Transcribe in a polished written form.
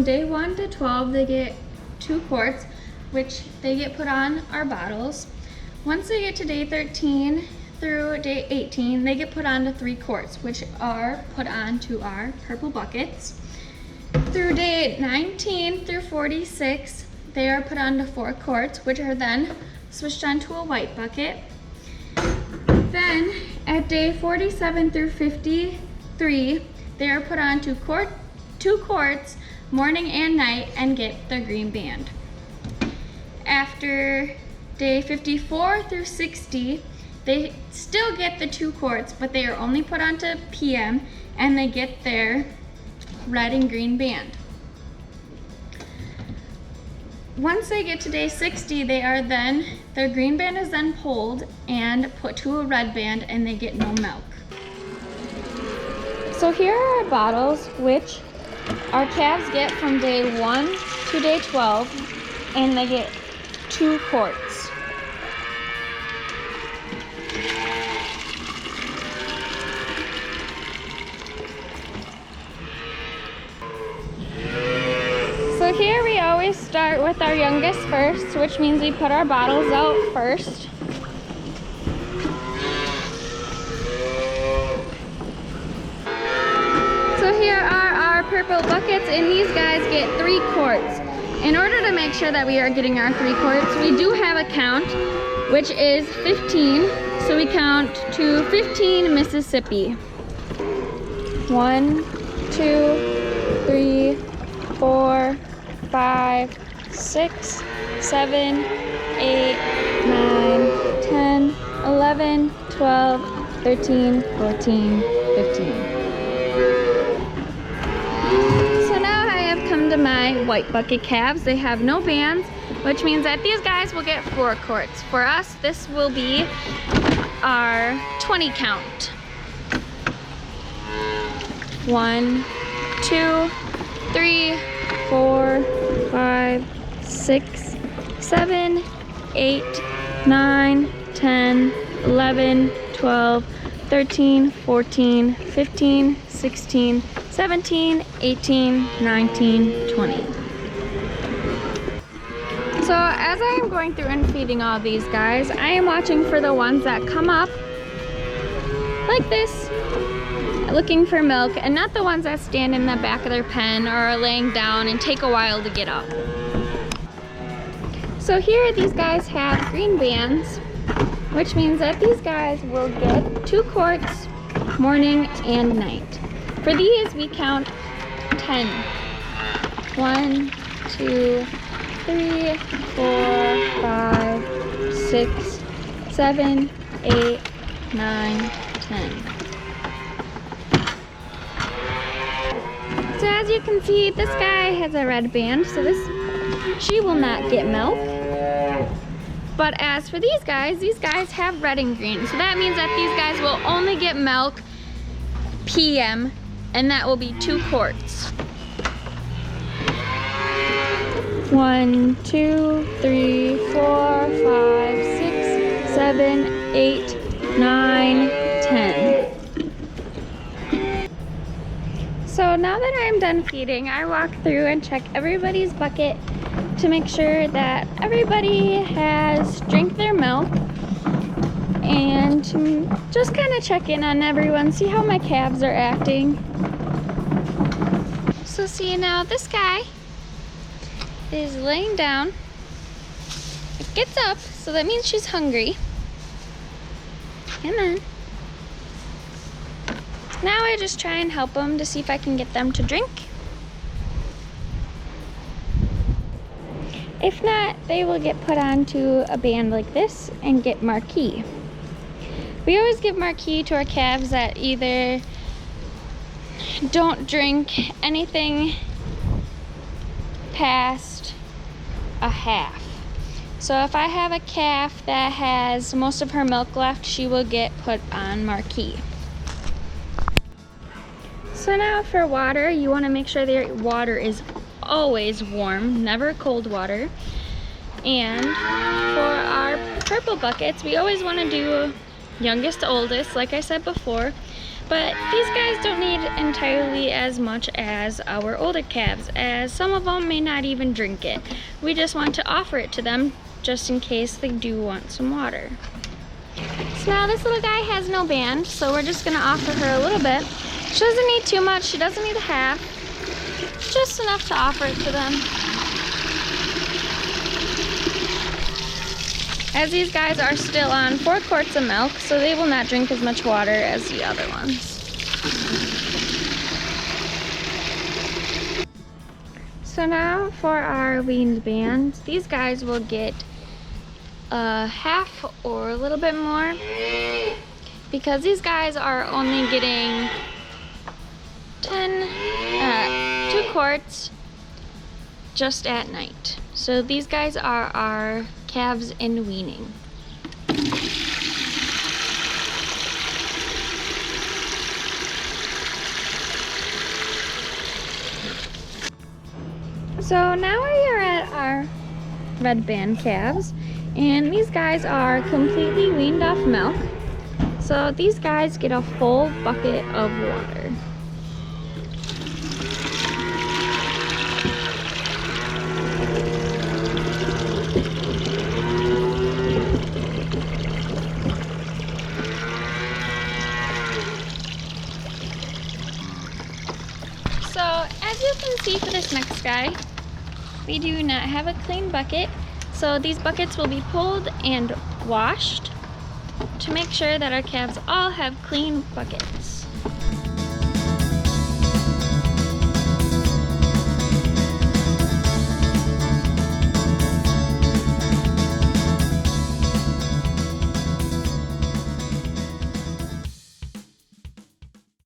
from day 1 to 12, they get 2 quarts, which they get put on our bottles. Once they get to day 13 through day 18, they get put on to 3 quarts, which are put on to our purple buckets. Through day 19 through 46, they are put on to 4 quarts, which are then switched onto a white bucket. Then at day 47 through 53, they are put on to 2 quarts morning and night and get their green band. After day 54 through 60, they still get the 2 quarts, but they are only put onto PM and they get their red and green band. Once they get to day 60, their green band is then pulled and put to a red band and they get no milk. So here are our bottles, which our calves get from day 1 to day 12, and they get 2 quarts. So here we always start with our youngest first, which means we put our bottles out first. So here are our purple buckets, and these guys get 3 quarts. In order to make sure that we are getting our 3 quarts, we do have a count, which is 15. So we count to 15 Mississippi. 1, 2, 3, 4, 5, 6, 7, 8, 9, 10, 11, 12, 13, 14, 15. So now I have come to my white bucket calves. They have no bands, which means that these guys will get 4 quarts. For us, this will be our 20 count. 1, 2, 3, 4, 5, 6, 7, 8, 9, 10, 11, 12, 13, 14, 15, 16, 17, 18, 19, 20. So as I am going through and feeding all these guys, I am watching for the ones that come up like this, looking for milk, and not the ones that stand in the back of their pen or are laying down and take a while to get up. So here these guys have green bands, which means that these guys will get 2 quarts morning and night. For these we count 10. 1, 2, 3, 4, 5, 6, 7, 8, 9, 10. So as you can see, this guy has a red band, so she will not get milk. But as for these guys have red and green. So that means that these guys will only get milk PM, and that will be 2 quarts. 1, 2, 3, 4, 5, 6, 7, 8, 9, 10. So now that I'm done feeding, I walk through and check everybody's bucket to make sure that everybody has drank their milk, and just kind of check in on everyone, see how my calves are acting. So see, now this guy is laying down. It gets up, so that means she's hungry. Come on. Now I just try and help them to see if I can get them to drink. If not, they will get put onto a band like this and get marquee. We always give marquee to our calves that either don't drink anything past a half. So if I have a calf that has most of her milk left, she will get put on marquee. So now for water, you want to make sure their water is always warm, never cold water. And for our purple buckets, we always want to do youngest to oldest, like I said before. But these guys don't need entirely as much as our older calves, as some of them may not even drink it. We just want to offer it to them just in case they do want some water. So now this little guy has no band, so we're just gonna offer her a little bit. She doesn't need too much, she doesn't need a half, just enough to offer it to them. As these guys are still on 4 quarts of milk, so they will not drink as much water as the other ones. So now for our weaned bands, these guys will get a half or a little bit more, because these guys are only getting 2 quarts just at night. So these guys are our calves in weaning. So now we are at our red band calves, and these guys are completely weaned off milk. So these guys get a full bucket of water. So as you can see for this next guy, we do not have a clean bucket. So these buckets will be pulled and washed to make sure that our calves all have clean buckets.